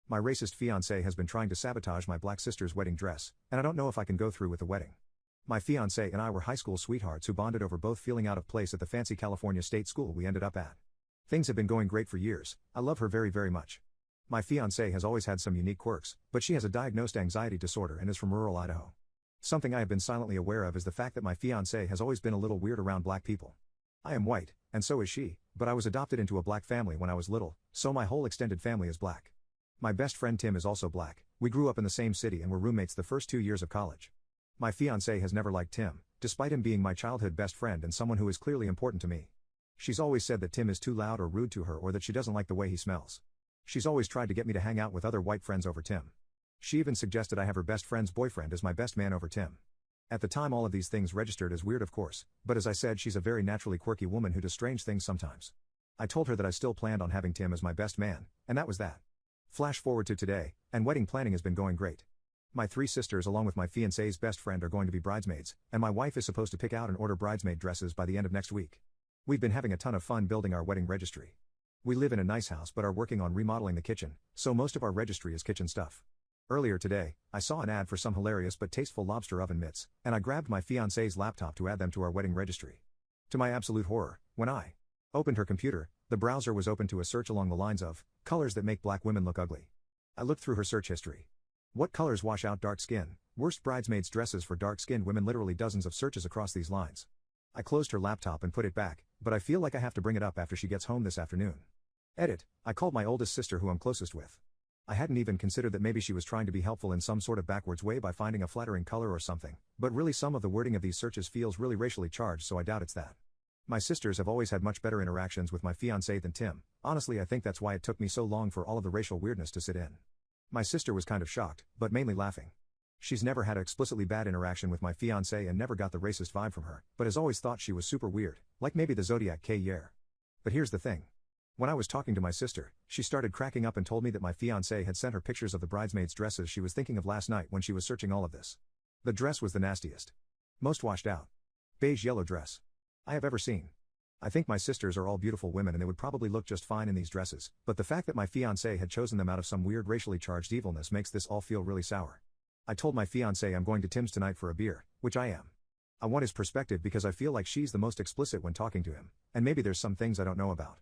My racist fiancé has been trying to sabotage my black sister's wedding dress, and I don't know if I can go through with the wedding. My fiancé and I were high school sweethearts who bonded over both feeling out of place at the fancy California state school we ended up at. Things have been going great for years. I love her very, very much. My fiancé has always had some unique quirks, but she has a diagnosed anxiety disorder and is from rural Idaho. Something I have been silently aware of is the fact that my fiancé has always been a little weird around black people. I am white, and so is she, but I was adopted into a black family when I was little, so my whole extended family is black. My best friend Tim is also black. We grew up in the same city and were roommates the first 2 years of college. My fiancé has never liked Tim, despite him being my childhood best friend and someone who is clearly important to me. She's always said that Tim is too loud or rude to her or that she doesn't like the way he smells. She's always tried to get me to hang out with other white friends over Tim. She even suggested I have her best friend's boyfriend as my best man over Tim. At the time all of these things registered as weird of course, but as I said she's a very naturally quirky woman who does strange things sometimes. I told her that I still planned on having Tim as my best man, and that was that. Flash forward to today, and wedding planning has been going great. My 3 sisters along with my fiancé's best friend are going to be bridesmaids, and my wife is supposed to pick out and order bridesmaid dresses by the end of next week. We've been having a ton of fun building our wedding registry. We live in a nice house but are working on remodeling the kitchen, so most of our registry is kitchen stuff. Earlier today, I saw an ad for some hilarious but tasteful lobster oven mitts, and I grabbed my fiancé's laptop to add them to our wedding registry. To my absolute horror, when I opened her computer, the browser was open to a search along the lines of colors that make black women look ugly. I looked through her search history. What colors wash out dark skin? Worst bridesmaids dresses for dark-skinned women, literally dozens of searches across these lines. I closed her laptop and put it back, but I feel like I have to bring it up after she gets home this afternoon. Edit. I called my oldest sister who I'm closest with. I hadn't even considered that maybe she was trying to be helpful in some sort of backwards way by finding a flattering color or something, but really some of the wording of these searches feels really racially charged, so I doubt it's that. My sisters have always had much better interactions with my fiancé than Tim. Honestly, I think that's why it took me so long for all of the racial weirdness to sit in. My sister was kind of shocked, but mainly laughing. She's never had an explicitly bad interaction with my fiancé and never got the racist vibe from her, but has always thought she was super weird, like maybe the Zodiac K-Year. But here's the thing. When I was talking to my sister, she started cracking up and told me that my fiancé had sent her pictures of the bridesmaids' dresses she was thinking of last night when she was searching all of this. The dress was the nastiest, most washed out, beige yellow dress I have ever seen. I think my sisters are all beautiful women and they would probably look just fine in these dresses, but the fact that my fiancé had chosen them out of some weird racially charged evilness makes this all feel really sour. I told my fiancé I'm going to Tim's tonight for a beer, which I am. I want his perspective because I feel like she's the most explicit when talking to him, and maybe there's some things I don't know about.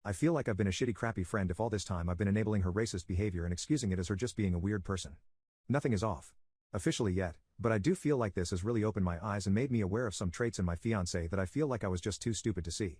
I feel like I've been a shitty crappy friend if all this time I've been enabling her racist behavior and excusing it as her just being a weird person. Nothing is off officially yet, but I do feel like this has really opened my eyes and made me aware of some traits in my fiancé that I feel like I was just too stupid to see.